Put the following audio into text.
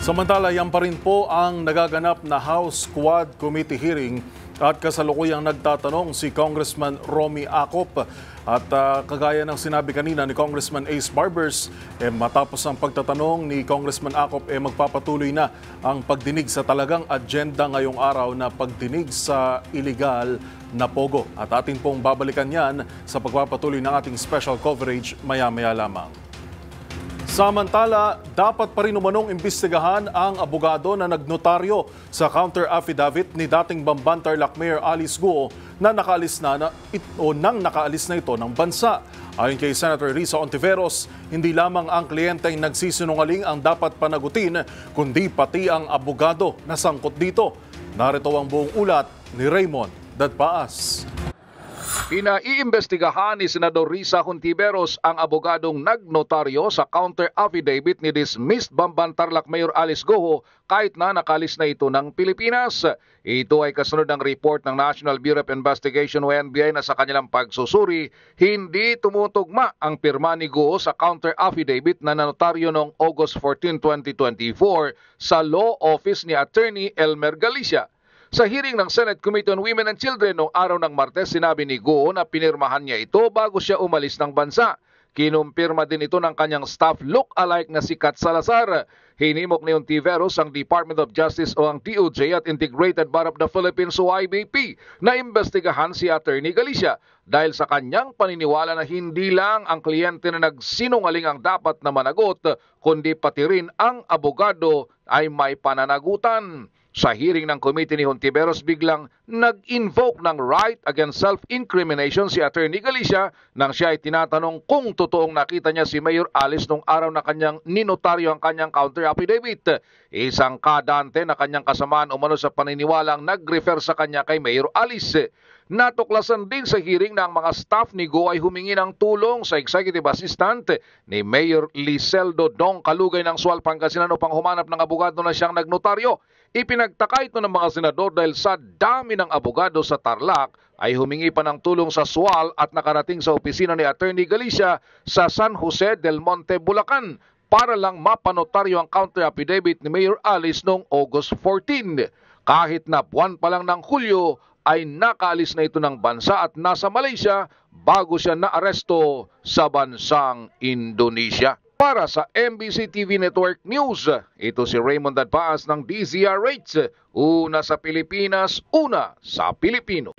Samantala, yan pa rin po ang nagaganap na House Quad Committee hearing at kasalukuyang nagtatanong si Congressman Romy Akop. At kagaya ng sinabi kanina ni Congressman Ace Barbers, matapos ang pagtatanong ni Congressman Akop, magpapatuloy na ang pagdinig sa talagang agenda ngayong araw na pagdinig sa illegal na pogo. At atin pong babalikan yan sa pagpapatuloy ng ating special coverage maya-maya lamang. Samantala, dapat pa rin umanong imbestigahan ang abogado na nagnotaryo sa counter affidavit ni dating Bamban Tarlac Mayor Alice Guo na nakaalis na ito ng bansa. Ayon kay Senator Risa Ontiveros, hindi lamang ang kliyente ang nagsisinungaling ang dapat panagutin, kundi pati ang abogado na sangkot dito. Narito ang buong ulat ni Raymond Dadpaas. Pinaiimbestigahan ni Senador Risa Hontiveros ang abogadong nagnotaryo sa counter affidavit ni dismissed Bamban Tarlac Mayor Alice Guo kahit na nakalis na ito ng Pilipinas. Ito ay kasunod ng report ng National Bureau of Investigation o NBI na sa kanilang pagsusuri, hindi tumutugma ang pirma ni Guo sa counter affidavit na nanotaryo noong August 14, 2024 sa law office ni Attorney Elmer Galicia. Sa hearing ng Senate Committee on Women and Children noong araw ng Martes, sinabi ni Guo na pinirmahan niya ito bago siya umalis ng bansa. Kinumpirma din ito ng kanyang staff look-alike na si Kat Salazar. Hinimok ni Ontiveros ang Department of Justice o ang DOJ at Integrated Bar of the Philippines o IBP na imbestigahan si Attorney Galicia dahil sa kanyang paniniwala na hindi lang ang kliyente na nagsinungaling ang dapat na managot, kundi pati rin ang abogado ay may pananagutan. Sa hearing ng committee ni Hontiveros, biglang nag-invoke ng right against self-incrimination si Attorney Galicia nang siya ay tinatanong kung totoong nakita niya si Mayor Alice nung araw na kanyang ninotaryo ang kanyang counter affidavit. Isang kadante na kanyang kasamaan umano sa paniniwalang nag-refer sa kanya kay Mayor Alice. Natuklasan din sa hearing na ang mga staff ni Guo ay humingi ng tulong sa executive assistant ni Mayor Liseldo Dong Kalugay ng Sual, Pangasinan upang humanap ng abogado na siyang nagnotaryo. Ipinagtaka ito ng mga senador dahil sa dami ng abogado sa Tarlac ay humingi pa ng tulong sa Sual at nakarating sa opisina ni Attorney Galicia sa San Jose del Monte, Bulacan para lang mapanotaryo ang counter affidavit ni Mayor Alice noong August 14. Kahit na buwan pa lang ng Hulyo ay nakaalis na ito ng bansa at nasa Malaysia bago siya naaresto sa bansang Indonesia. Para sa MBC TV Network News, ito si Raymond Dadpaas ng DZRH. Una sa Pilipinas, una sa Pilipino.